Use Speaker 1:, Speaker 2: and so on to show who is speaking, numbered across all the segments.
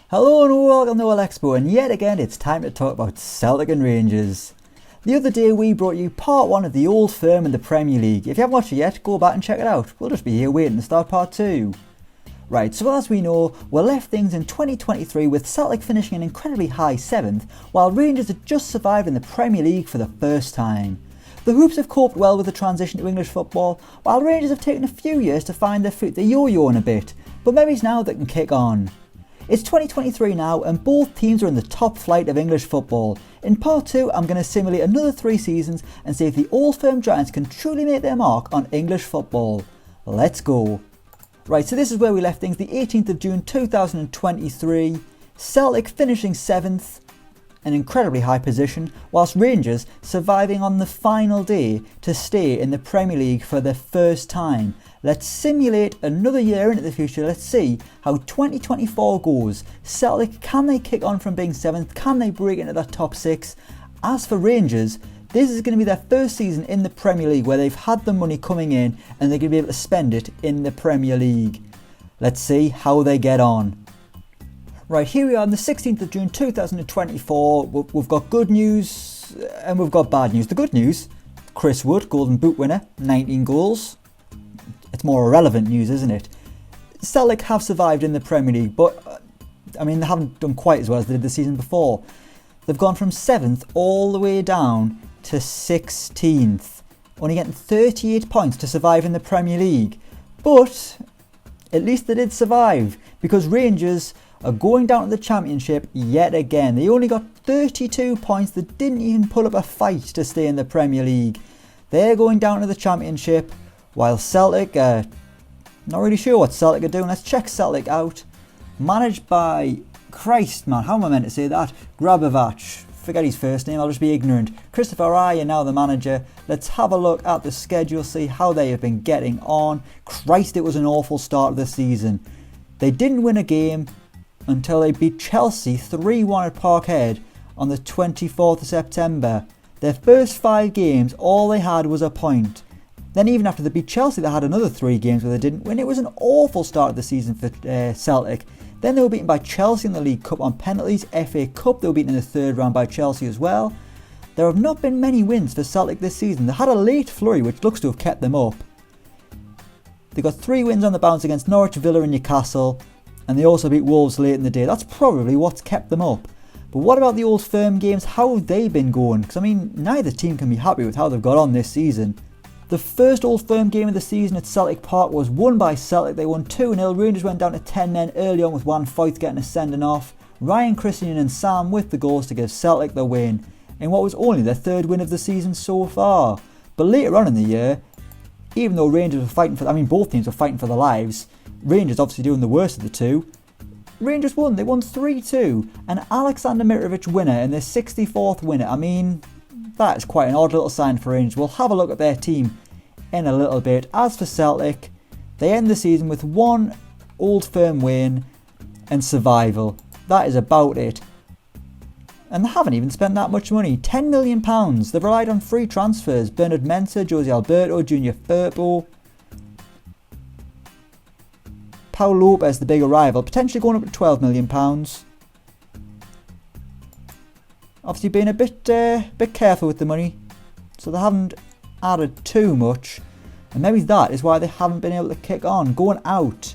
Speaker 1: Hello and welcome to Elecspo, and yet again it's time to talk about Celtic and Rangers. The other day we brought you part 1 of the Old Firm in the Premier League. If you haven't watched it yet, go back and check it out. We'll just be here waiting to start part 2. Right, so as we know, we left things in 2023 with Celtic finishing an incredibly high 7th, while Rangers had just survived in the Premier League for the first time. The Hoops have coped well with the transition to English football, while Rangers have taken a few years to find their feet. They're yo-yoing a bit, but maybe it's now they can kick on. It's 2023 now and both teams are in the top flight of English football. In part 2 I'm going to simulate another 3 seasons and see if the Old Firm Giants can truly make their mark on English football. Let's go. Right, so this is where we left things, the 18th of June 2023. Celtic finishing 7th, an incredibly high position, whilst Rangers surviving on the final day to stay in the Premier League for the first time. Let's simulate another year into the future. Let's see how 2024 goes. Celtic, can they kick on from being 7th? Can they break into that top 6? As for Rangers, this is going to be their first season in the Premier League where they've had the money coming in and they're going to be able to spend it in the Premier League. Let's see how they get on. Right, here we are on the 16th of June 2024. We've got good news and we've got bad news. The good news, Chris Wood, Golden Boot winner, 19 goals. It's more irrelevant news, isn't it? Celtic have survived in the Premier League, but they haven't done quite as well as they did the season before. They've gone from 7th all the way down to 16th, only getting 38 points to survive in the Premier League. But at least they did survive, because Rangers are going down to the Championship yet again. They only got 32 points. They didn't even put up a fight to stay in the Premier League. They're going down to the Championship, while Celtic, not really sure what Celtic are doing. Let's check Celtic out. Managed by, Christ man, how am I meant to say that? Grabovac. Forget his first name, I'll just be ignorant. Christopher Rye, now the manager. Let's have a look at the schedule, see how they have been getting on. Christ, it was an awful start of the season. They didn't win a game until they beat Chelsea 3-1 at Parkhead on the 24th of September. Their first 5 games, all they had was a point. Then even after they beat Chelsea, they had another 3 games where they didn't win. It was an awful start of the season for Celtic. Then they were beaten by Chelsea in the League Cup on penalties. FA Cup, they were beaten in the 3rd round by Chelsea as well. There have not been many wins for Celtic this season. They had a late flurry which looks to have kept them up. They got 3 wins on the bounce against Norwich, Villa and Newcastle. And they also beat Wolves late in the day. That's probably what's kept them up. But what about the Old Firm games? How have they been going? Because neither team can be happy with how they've got on this season. The first Old Firm game of the season at Celtic Park was won by Celtic. They won 2-0. Rangers went down to 10 men early on with Juan Foyth getting a sending off. Ryan Christian and Sam with the goals to give Celtic the win in what was only their 3rd win of the season so far. But later on in the year, even though Rangers were fighting for, both teams were fighting for their lives, Rangers obviously doing the worst of the two, Rangers won. They won 3-2. An Alexander Mitrovic winner and their 64th winner. That is quite an odd little sign for Rangers. We'll have a look at their team in a little bit. As for Celtic, they end the season with 1 Old Firm win and survival. That is about it. And they haven't even spent that much money. £10 million. They've relied on free transfers. Bernard Mensah, Jose Alberto, Junior Firpo. Paul Lopez, the big arrival, potentially going up to £12 million. Obviously being a bit careful with the money, so they haven't added too much, and maybe that is why they haven't been able to kick on. Going out,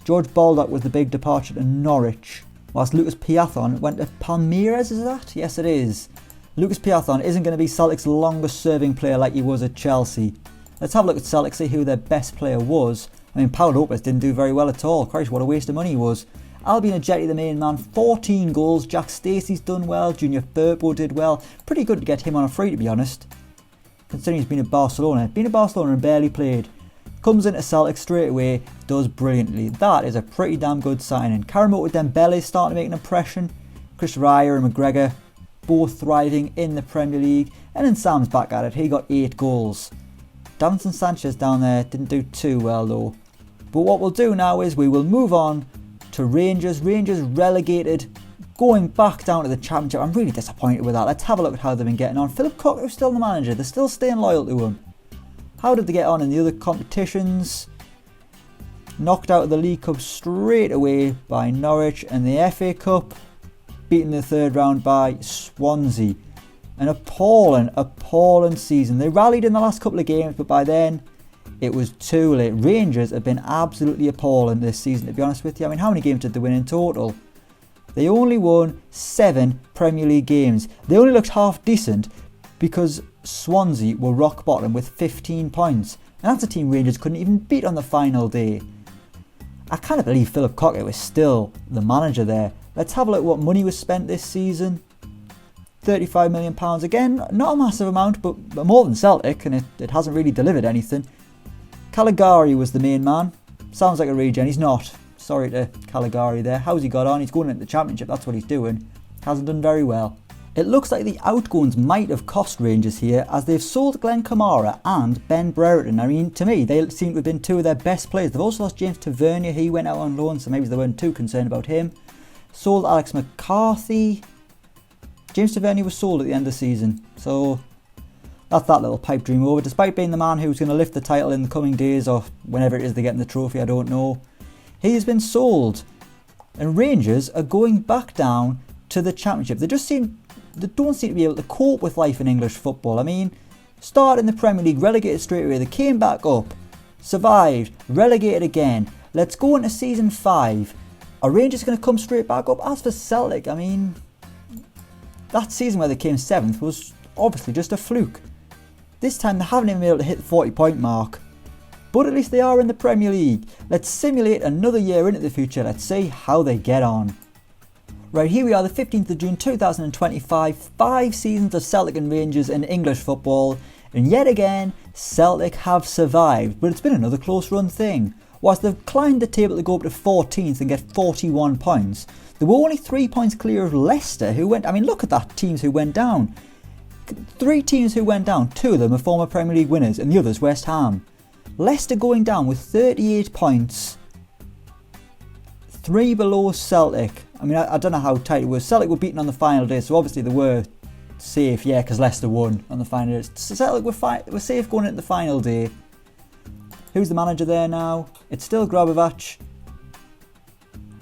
Speaker 1: George Baldock was the big departure to Norwich, whilst Lucas Piathon went to Palmeiras, is that? Yes it is. Lucas Piathon isn't going to be Celtic's longest serving player like he was at Chelsea. Let's have a look at Celtic, see who their best player was. Paul Lopez didn't do very well at all. Christ, what a waste of money he was. Albion Ajeti, the main man, 14 goals. Jack Stacey's done well. Junior Firpo did well. Pretty good to get him on a free, to be honest, considering he's been at Barcelona. Been at Barcelona and barely played. Comes into Celtic straight away, does brilliantly. That is a pretty damn good signing. Karamoto Dembele is starting to make an impression. Chris Ryer and McGregor both thriving in the Premier League. And then Sam's back at it. He got 8 goals. Davinson Sanchez down there didn't do too well though. But what we'll do now is we will move on to Rangers. Rangers relegated, going back down to the Championship. I'm really disappointed with that. Let's have a look at how they've been getting on. Philip Cocker's still the manager. They're still staying loyal to him. How did they get on in the other competitions? knocked out of the League Cup straight away by Norwich, and the FA Cup beaten in the third round by Swansea. An appalling season. They rallied in the last couple of games, but by then it was too late. Rangers have been absolutely appalling this season, to be honest with you. I mean, how many games did they win in total? They only won 7 Premier League games. They only looked half decent because Swansea were rock bottom with 15 points. And that's a team Rangers couldn't even beat on the final day. I can't believe Philip Cockett was still the manager there. Let's have a look at what money was spent this season. £35 million. Again, not a massive amount, but more than Celtic, and it hasn't really delivered anything. Caligari was the main man. Sounds like a regen. He's not. Sorry to Caligari there. How's he got on? He's going into the Championship. That's what he's doing. Hasn't done very well. It looks like the Outgoings might have cost Rangers here, as they've sold Glenn Kamara and Ben Brereton. I mean, to me, they seem to have been two of their best players. They've also lost James Tavernier. He went out on loan, so maybe they weren't too concerned about him. Sold Alex McCarthy. James Tavernier was sold at the end of the season, so that's that little pipe dream over. Despite being the man who's going to lift the title in the coming days, or whenever it is they get in the trophy, I don't know. He has been sold, and Rangers are going back down to the Championship. They don't seem to be able to cope with life in English football. I mean, started in the Premier League, relegated straight away. They came back up, survived, relegated again. Let's go into season 5. Are Rangers going to come straight back up? As for Celtic, I mean, that season where they came 7th was obviously just a fluke. This time they haven't even been able to hit the 40-point mark. But at least they are in the Premier League. Let's simulate another year into the future. Let's see how they get on. Right, here we are, the 15th of June 2025. 5 seasons of Celtic and Rangers in English football. And yet again, Celtic have survived. But it's been another close run thing. Whilst they've climbed the table to go up to 14th and get 41 points, they were only 3 points clear of Leicester, who went... I mean, look at that, teams who went down. 3 teams who went down, 2 of them are former Premier League winners, and the others West Ham. Leicester going down with 38 points, 3 below Celtic. I mean, I don't know how tight it was. Celtic were beaten on the final day, so obviously they were safe, yeah, because Leicester won on the final day. So Celtic were safe going into the final day. Who's the manager there now? It's still Grabovac.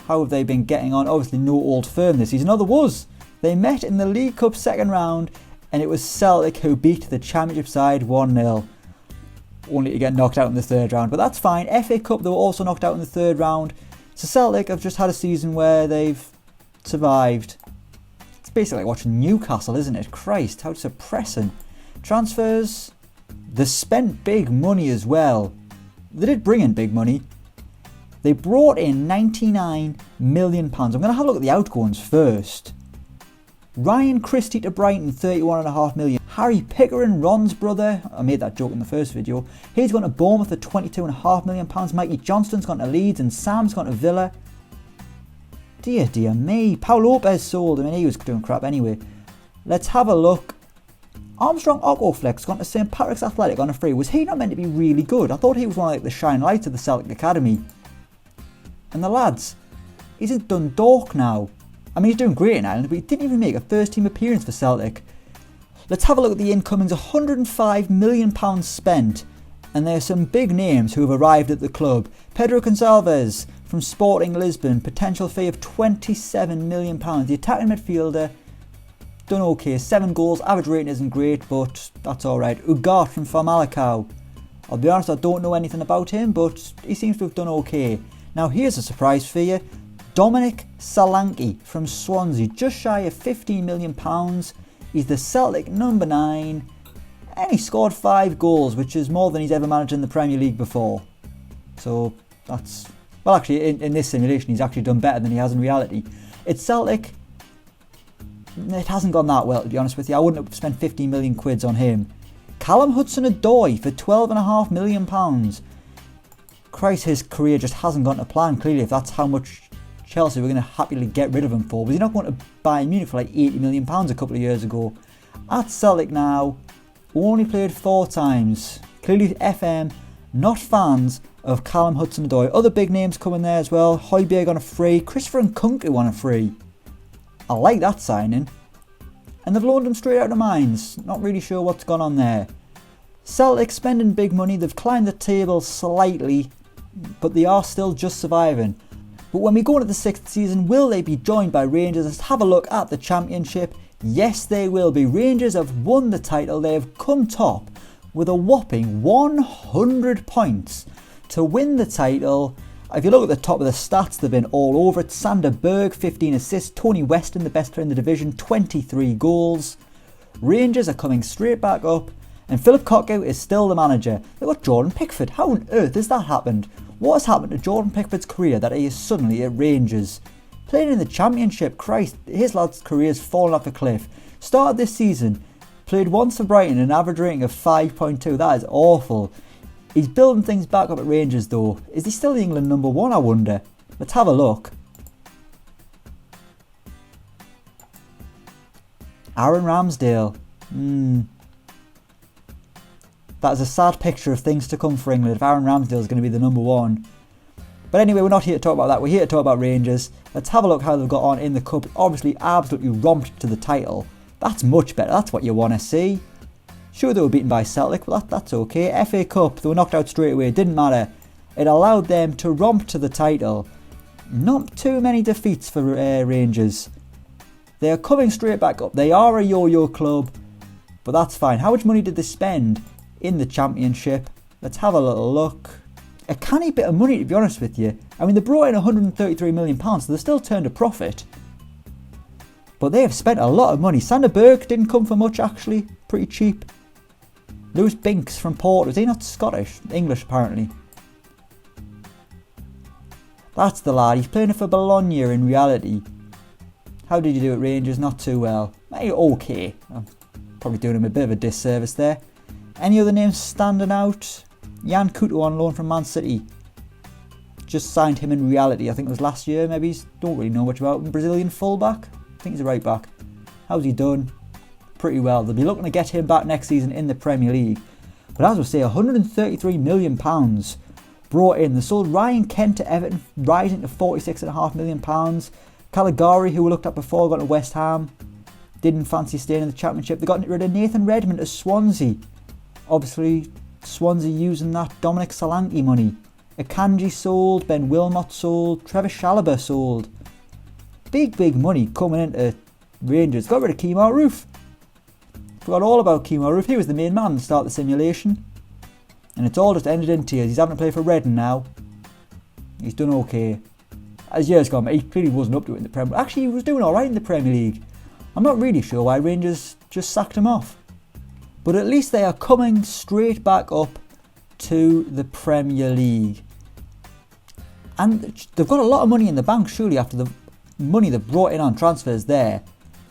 Speaker 1: How have they been getting on? Obviously no Old Firm this season. No, there was. They met in the League Cup second round, and it was Celtic who beat the Championship side 1-0. Only to get knocked out in the third round, but that's fine. FA Cup, they were also knocked out in the third round. So Celtic have just had a season where they've survived. It's basically like watching Newcastle, isn't it? Christ, how depressing. Transfers, they spent big money as well. They did bring in big money. They brought in £99 million. I'm going to have a look at the outgoings first. Ryan Christie to Brighton, £31.5 million. Harry Pickering, Ron's brother, I made that joke in the first video. He's gone to Bournemouth at £22.5 million. Mikey Johnston's gone to Leeds and Sam's gone to Villa. Dear me. Paul Lopez sold. I mean, he was doing crap anyway. Let's have a look. Armstrong Okoflex gone to St Patrick's Athletic on a free. Was he not meant to be really good? I thought he was one of like the shine lights of the Celtic Academy. And the lads, he's in Dundalk now. I mean, he's doing great in Ireland, but he didn't even make a first team appearance for Celtic. Let's have a look at the incomings. £105 million spent. And there are some big names who have arrived at the club. Pedro Gonçalves from Sporting Lisbon, potential fee of £27 million. The attacking midfielder, done okay, 7 goals, average rating isn't great, but that's alright. Ugarte from Famalicão. I'll be honest, I don't know anything about him, but he seems to have done okay. Now here's a surprise for you. Dominic Salanki from Swansea, just shy of £15 million. He's the Celtic number 9, and he scored 5 goals, which is more than he's ever managed in the Premier League before. So that's... well, actually, in this simulation, he's actually done better than he has in reality. It's Celtic. It hasn't gone that well, to be honest with you. I wouldn't have spent 15 million quid on him. Callum Hudson-Odoi for £12.5 million. Christ, his career just hasn't gone to plan, clearly, if that's how much Chelsea were going to happily get rid of him for. Was he not going to Bayern Munich for like £80 million a couple of years ago? At Celtic now, only played 4 times. Clearly FM, not fans of Callum Hudson-Odoi. Other big names coming there as well. Højbjerg on a free. Christopher Nkunku on a free. I like that signing. And they've loaned him straight out of Mines. Not really sure what's gone on there. Celtic spending big money. They've climbed the table slightly. but they are still just surviving. But when we go into the 6th season, will they be joined by Rangers? Let's have a look at the Championship. Yes, they will be. Rangers have won the title. They have come top with a whopping 100 points to win the title. If you look at the top of the stats, they've been all over it. Sander Berg, 15 assists. Tony Weston, the best player in the division, 23 goals. Rangers are coming straight back up. And Philip Cocu is still the manager. They've got Jordan Pickford. How on earth has that happened? What has happened to Jordan Pickford's career that he is suddenly at Rangers? Playing in the Championship, Christ, his lad's career has fallen off a cliff. Started this season, played once for Brighton, an average rating of 5.2. That is awful. He's building things back up at Rangers though. Is he still the England number 1, I wonder? Let's have a look. Aaron Ramsdale. That is a sad picture of things to come for England if Aaron Ramsdale is going to be the number 1. But anyway, we're not here to talk about that. We're here to talk about Rangers. Let's have a look how they've got on in the Cup. Obviously, absolutely romped to the title. That's much better. That's what you want to see. Sure, they were beaten by Celtic, but that's okay. FA Cup, they were knocked out straight away. It didn't matter. It allowed them to romp to the title. Not too many defeats for Rangers. They are coming straight back up. They are a yo-yo club, but that's fine. How much money did they spend in the Championship? Let's have a little look. A canny bit of money, to be honest with you. I mean, they brought in £133 million, so they still turned a profit. But they have spent a lot of money. Sander Berg didn't come for much, actually. Pretty cheap. Lewis Binks from Porto. Is he not Scottish? English, apparently. That's the lad. He's playing for Bologna in reality. How did you do at Rangers? Not too well. Maybe okay. I'm probably doing him a bit of a disservice there. Any other names standing out? Jan Couto on loan from Man City. Just signed him in reality. I think it was last year. Maybe. Don't really know much about him. Brazilian fullback. I think he's a right back. How's he done? Pretty well. They'll be looking to get him back next season in the Premier League. But as we say, £133 million brought in. They sold Ryan Kent to Everton, rising to £46.5 million. Caligari, who we looked at before, got to West Ham. Didn't fancy staying in the Championship. They got rid of Nathan Redmond to Swansea. Obviously, Swansea using that Dominic Salanki money. Akanji sold, Ben Wilmot sold, Trevor Chalobah sold. Big money coming into Rangers. Got rid of Kemar Roofe. Forgot all about Kemar Roofe. He was the main man to start the simulation. And it's all just ended in tears. He's having to play for Reading now. He's done okay. As years gone, he clearly wasn't up to it in the Premier League. Actually, he was doing alright in the Premier League. I'm not really sure why Rangers just sacked him off. But at least they are coming straight back up to the Premier League. And they've got a lot of money in the bank, surely, after the money they've brought in on transfers there.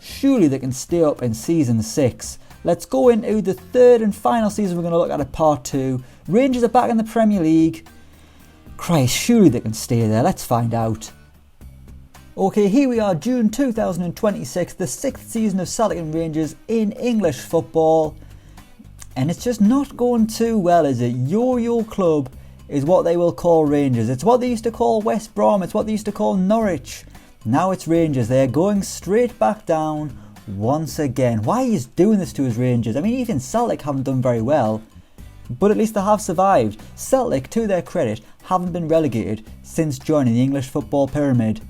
Speaker 1: Surely they can stay up in Season 6. Let's go into the third and final season we're going to look at Part 2. Rangers are back in the Premier League. Christ, surely they can stay there. Let's find out. Okay, here we are, June 2026, the 6th season of Celtic and Rangers in English football. And it's just not going too well, is it? Yo-yo club is what they will call Rangers. It's what they used to call West Brom. It's what they used to call Norwich. Now it's Rangers. They're going straight back down once again. Why is doing this to us, Rangers? I mean, even Celtic haven't done very well, but at least they have survived. Celtic, to their credit, haven't been relegated since joining the English football pyramid.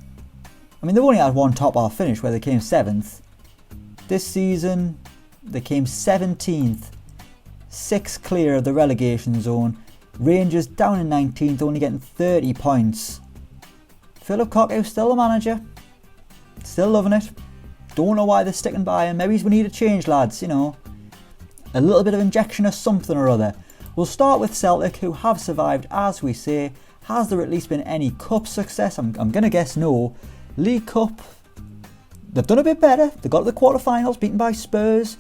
Speaker 1: I mean, they've only had one top half finish where they came 7th. This season, they came 17th. 6 clear of the relegation zone. Rangers down in 19th, only getting 30 points. Philip Cocu still the manager. Still loving it. Don't know why they're sticking by him. Maybe we need a change, lads, you know. A little bit of injection of something or other. We'll start with Celtic, who have survived, as we say. Has there at least been any cup success? I'm going to guess no. League Cup, they've done a bit better. They got to the quarterfinals, beaten by Spurs.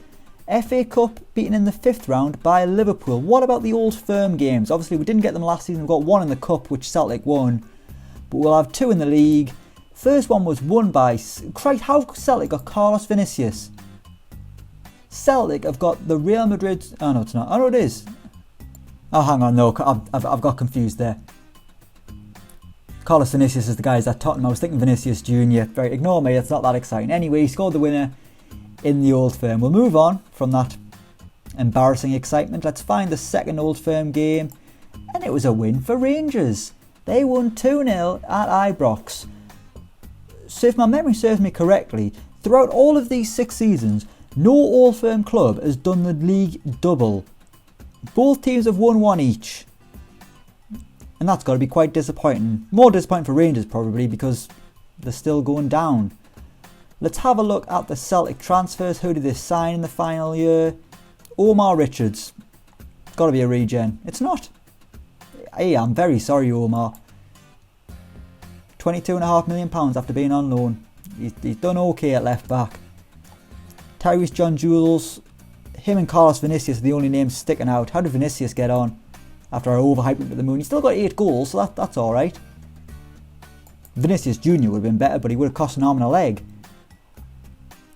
Speaker 1: FA Cup, beaten in the 5th round by Liverpool. What about the Old Firm games? Obviously, we didn't get them last season. We've got 1 in the Cup, which Celtic won. But we'll have 2 in the league. First one was won by... Christ, how Celtic got Carlos Vinicius? Celtic have got the Real Madrid... Oh, no, it's not. Oh, no, it is. Oh, hang on, no. I've got confused there. Carlos Vinicius is the guy at Tottenham. I was thinking Vinicius Jr. Right, ignore me, it's not that exciting. Anyway, he scored the winner in the Old Firm. We'll move on from that embarrassing excitement. Let's find the second Old Firm game. And it was a win for Rangers. They won 2-0 at Ibrox. So if my memory serves me correctly, throughout all of these 6 seasons, no Old Firm club has done the league double. Both teams have won 1 each. And that's got to be quite disappointing. More disappointing for Rangers probably, because they're still going down. Let's have a look at the Celtic transfers. Who did they sign in the final year? Omar Richards. Got to be a regen. It's not. Hey, I'm very sorry, Omar. £22.5 million after being on loan. He's done okay at left back. Tyrese John Jules. Him and Carlos Vinicius are the only names sticking out. How did Vinicius get on after I overhyped him to the moon? He's still got 8 goals, so that's alright. Vinicius Jr. would have been better, but he would have cost an arm and a leg.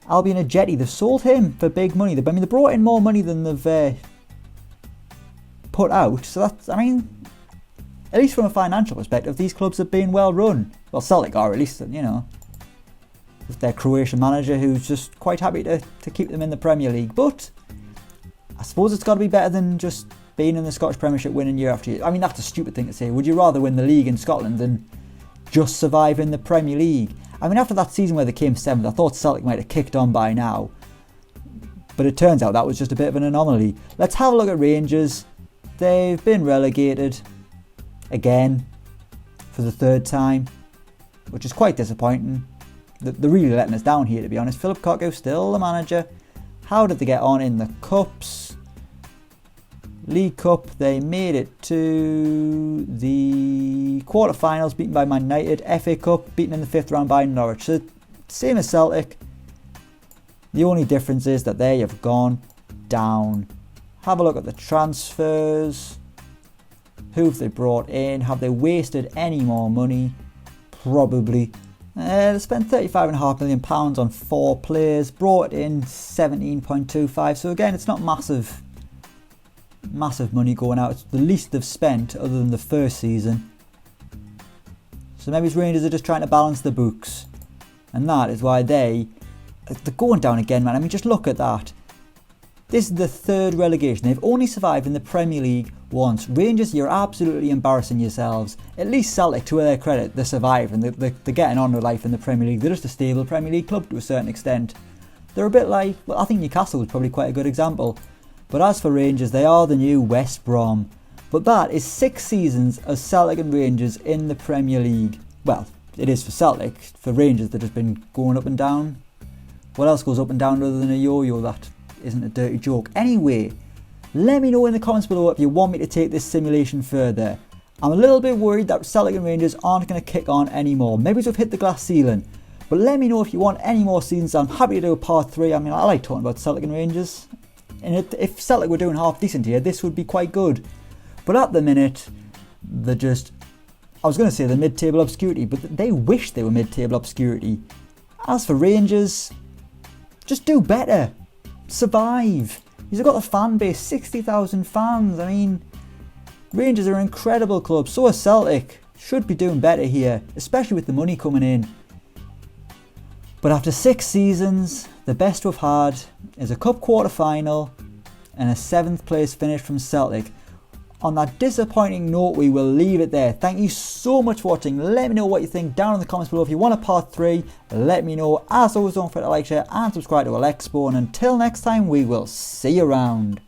Speaker 1: Albion Ajeti, they've sold him for big money. They brought in more money than they've put out. So that's, at least from a financial perspective, these clubs have been well run. Well, Celtic are, at least, with their Croatian manager, who's just quite happy to keep them in the Premier League. But I suppose it's got to be better than just being in the Scottish Premiership, winning year after year. That's a stupid thing to say. Would you rather win the league in Scotland than just survive in the Premier League? After that season where they came 7th, I thought Celtic might have kicked on by now. But it turns out that was just a bit of an anomaly. Let's have a look at Rangers. They've been relegated again for the 3rd time, which is quite disappointing. They're really letting us down here, to be honest. Philip Cocu still the manager. How did they get on in the Cups? League Cup, they made it to the quarterfinals, beaten by Man United. FA Cup, beaten in the 5th round by Norwich. So, same as Celtic. The only difference is that they have gone down. Have a look at the transfers. Who have they brought in? Have they wasted any more money? Probably. They spent £35.5 million on 4 players. Brought in 17.25. So again, it's not massive money going out. It's the least they've spent other than the first season. So maybe Rangers are just trying to balance the books, and that is why they're going down again, man. Just look at that. This is the 3rd relegation. They've only survived in the Premier League once. Rangers, you're absolutely embarrassing yourselves. At least Celtic, to their credit, they survived and they're getting on with life in the Premier League. They're just a stable Premier League club to a certain extent. They're a bit like, well, I think Newcastle was probably quite a good example. But as for Rangers, they are the new West Brom. But that is 6 seasons of Celtic and Rangers in the Premier League. Well, it is for Celtic. For Rangers, they've just been going up and down. What else goes up and down other than a yo-yo? That isn't a dirty joke. Anyway, let me know in the comments below if you want me to take this simulation further. I'm a little bit worried that Celtic and Rangers aren't going to kick on anymore. Maybe we've hit the glass ceiling. But let me know if you want any more seasons. I'm happy to do a part 3. I like talking about Celtic and Rangers. And if Celtic were doing half decent here, this would be quite good. But at the minute, they're just, I was going to say they're mid-table obscurity, but they wish they were mid-table obscurity. As for Rangers, just do better. Survive. You've got the fan base, 60,000 fans. Rangers are an incredible club. So are Celtic. Should be doing better here, especially with the money coming in. But after 6 seasons, the best we've had is a cup quarter final and a 7th place finish from Celtic. On that disappointing note, we will leave it there. Thank you so much for watching. Let me know what you think down in the comments below. If you want a part 3, let me know. As always, don't forget to like, share and subscribe to Elecspo. And until next time, we will see you around.